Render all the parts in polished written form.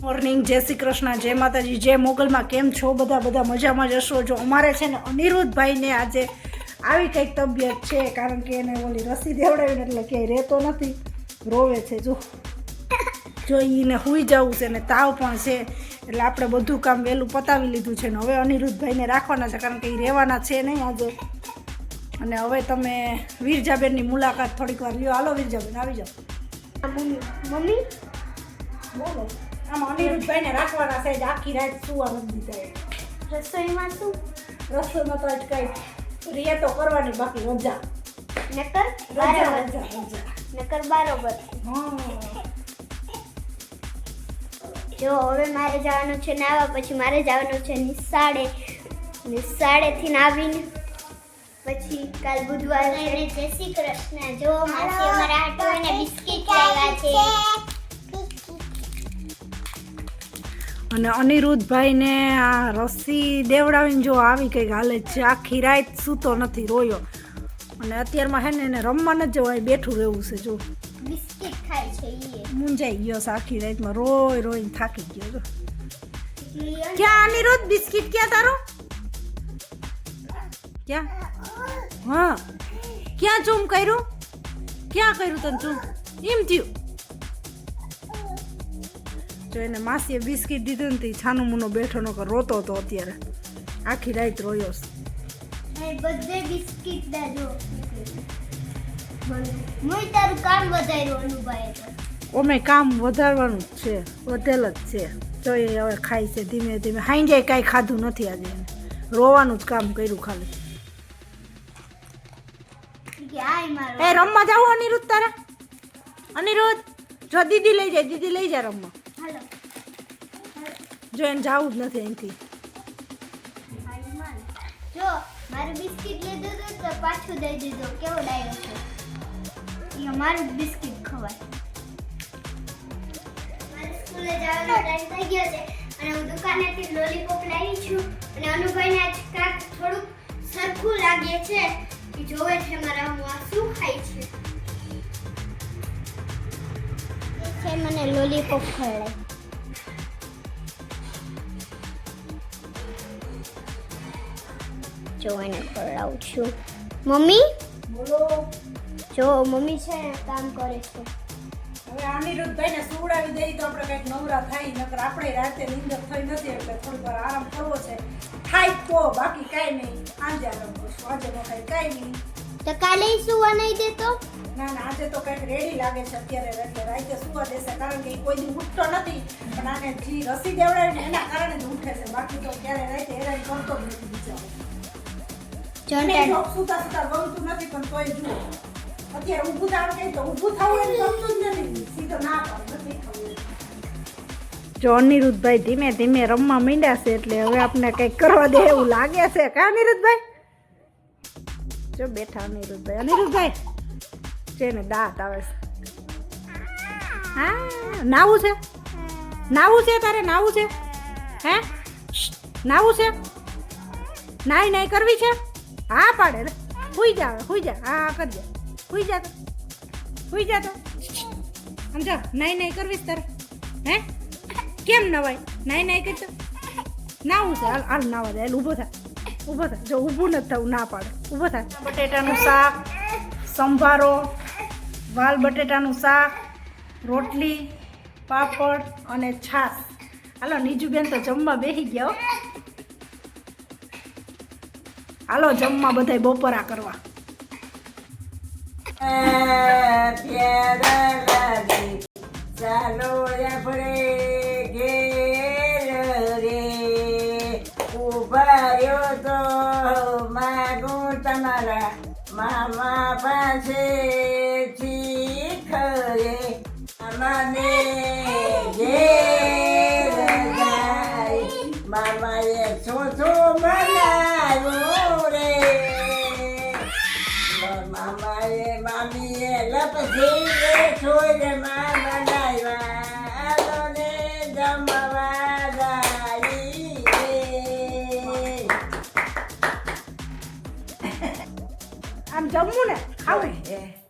Morning, જય શ્રી કૃષ્ણ, જય માતાજી, જય મોગલમાં. કેમ છો બધા મજામાં જ હશો. જો અમારે છે ને અનિરુદ્ધભાઈને આજે આવી કંઈક તબિયત છે, કારણ કે એને ઓલી રસી દેવડાવીને એટલે ક્યાંય રહેતો નથી, રોવે છે. જો એને સૂઈ જવું છે ને તાવ પણ છે, એટલે આપણે બધું કામ વહેલું પતાવી લીધું છે ને હવે અનિરુદ્ધભાઈને રાખવાના છે, કારણ કે એ રહેવાના છે નહીં આજે. અને હવે તમે વીરજાબેનની મુલાકાત થોડીક વાર લ્યો. હાલો વીરજાબેન, આવી જાઓ. મમ્મી બોલો. આમ અનિરુદ્ધભાઈને રાખવાના છે, આખી રાત સુવા નથી દીધા. રસોઈમાં શું? રસોઈમાં તો આજ કઈ રિયા તો કરવાની, બાકી રજા. નકર બરોબર. જો હવે મારે જવાનું છે નાવા, પછી મારે જવાનું છે નિશાળેથી આવીને પછી કાલ બુધવાર છે. જય શ્રી કૃષ્ણ. જો માસી અમારા હાટુને બિસ્કિટ લાવ્યા છે. અને અનિરુદ્ધભાઈને આ રસી દેવડાવીને જો આવી કંઈક હાલે છે, આખી રાત સૂતો નથી, રોયો. અને અત્યારમાં હે ને એને રમવા ન જવાય, બેઠું રહેવું છે. જો બિસ્કિટ ખાય છે ઈ. મૂંઝાઈ ગયો છે આખી રાતમાં, રોઈને થાકી ગયો. જો ક્યાં અનિરુદ્ધ, બિસ્કિટ ક્યાં તારો? ક્યાં? હા, ક્યાં ચૂમ કર્યું? ક્યાં કર્યું તને ચૂમ? એમ થયું. જો એને માસીએ બિસ્કિટ દીધું ને તે છાનું મુનો બેઠો ન કર, રોતો હતો. અત્યારે આખી રાત રોયો છે. બધે બિસ્કિટ દાજો. હું તારું કામ વધાર્યું અનુભાઈ. ઓમે કામ વધારવાનું જ છે, વધેલ જ છે. જો એ હવે ખાય છે ધીમે ધીમે. હાઈ કાંઈ ખાધું નથી આજે, એને રોવાનું જ કામ કર્યું ખાલી. એ રમવા જાવ અનિરુદ્ધ તારા? અનિરુદ્ધ, જો દીદી લઈ જાય રમવા. જો એને જવું જ નથી અહીંથી. જો મારું બિસ્કિટ લીધું હતું તો પાછું દઈ દીધું. કેવો ડાયો છે એ. મારું બિસ્કિટ ખવાય. મારે સ્કૂલે જવાનો ટાઈમ થઈ ગયો છે અને હું દુકાનેથી લોલીપોપ લાવી છું. અને અનુભાઈને આજ કાંક થોડુંક સરખું લાગે છે. એ જોવે છે મારા હું આ શું ખાય છે. મને લોલીપોપ ખવડાય. જો એને ખવડાવું છું. મમ્મી બોલો. જો મમ્મી છે કામ કરે છે. હવે અનિરુદ્ધભાઈને સુવડાવી દઈ તો આપણે કંઈક નવરા થાય, નકર આપણે રાતે નીંદર થઈ નથી, એટલે થોડીક વાર આરામ કરવો છે. થાય તો બાકી કાંઈ નહીં. આજે આરામ કરશું, આજે ન થાય કાંઈ નહીં. તો કાલે સુવા નહીં દેતો? ના આજે તો કંઈક રેડી લાગે છે અત્યારે, એટલે રાતે સુવા દેશે, કારણ કે એ કોઈ દી ઉઠતો નથી. પણ આને જે રસી દેવડાવીને એના કારણે જ ઉઠે છે, બાકી તો ક્યારે રાતે હેરાન કરતો જ નથી બિચારો. સુતા ગમતું નથી, પણ તોય જુઓ અત્યારે ઊભું થવાનું કહે તો ઊભું થવું એને ગમતું જ નથી, સીધો ના પાડે નથી થવું. જો અનિરુદ્ધભાઈ ધીમે ધીમે રમવા માંડ્યા છે, એટલે હવે આપણે કંઈક કરવા દે એવું લાગે છે. કા અનિરુદ્ધભાઈ? જો બેઠા અનિરુદ્ધભાઈ છે ને દાંત આવે છે. હા, નાવું છે તારે? નાવું છે? હે, નાવું છે? નાઈ કરવી છે? હા પાડે રે. હુઈ જા. હા કરજે. હુઈ જા તો સમજા. નાઈ કરવી તારે? હે, કેમ નવાય? નાઈ કરતો નાવું છે. હાલ નાવા દે. ઊભો થા. જો ઊભું નથી થવું, ના પાડે. ઊભો થા. બટેટાનું શાક, સંભારો, વાલ બટેટાનું શાક, રોટલી, પાપડ અને છાશ. હાલો નીજુબેન તો જમવા બેસી ગયા. હાલો જમવા બધાય બપોરા કરવા. ચાલો આપણે ઘેર રે, ઉભા રહ્યો તો માગું તમારા મામા પાસેથી ખરે. મને ઘેર જાય, મામાએ શું બનાવ્યું રે. મામાએ મામીએ લપસી છોડમાં બનાવ્યા ને જમવા જાય રે. આમ જમવું ને, ખાવું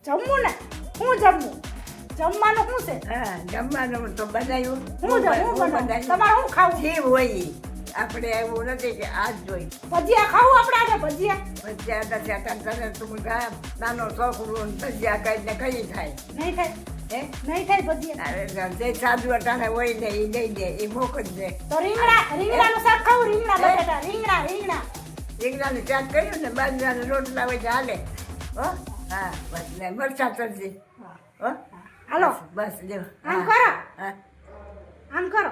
જમવું ને. હું જમવું જમવાનું શું છે? હા જમવાનું તો બનાવ્યું હું બનાવું? તમારે શું ખાવું? જે હોય ઈ. આપણે એવું નથી કે આ જ જોઈ ભજીયા ખાવું આપણે આજે? ભજીયા ભજીયા નથી તને તું નાનો છોકરો ભજીયા કઈ ને કઈ થાય નહીં થાય, હે નહીં થાય ભજીયા. અરે જે સાદુ અટાણે હોય ને એ દઈ દે એ મોકલજે તો રીંગણાનું શાક ખાવું? રીંગણા બટાટા રીંગણા રીંગણાનું શાક કર્યું ને બાજરાના રોટલા હોય તો હાલે હો હા બસ ને મરચાં તરજી હો હાલો બસ લ્યો આમ કરો, હા આમ કરો.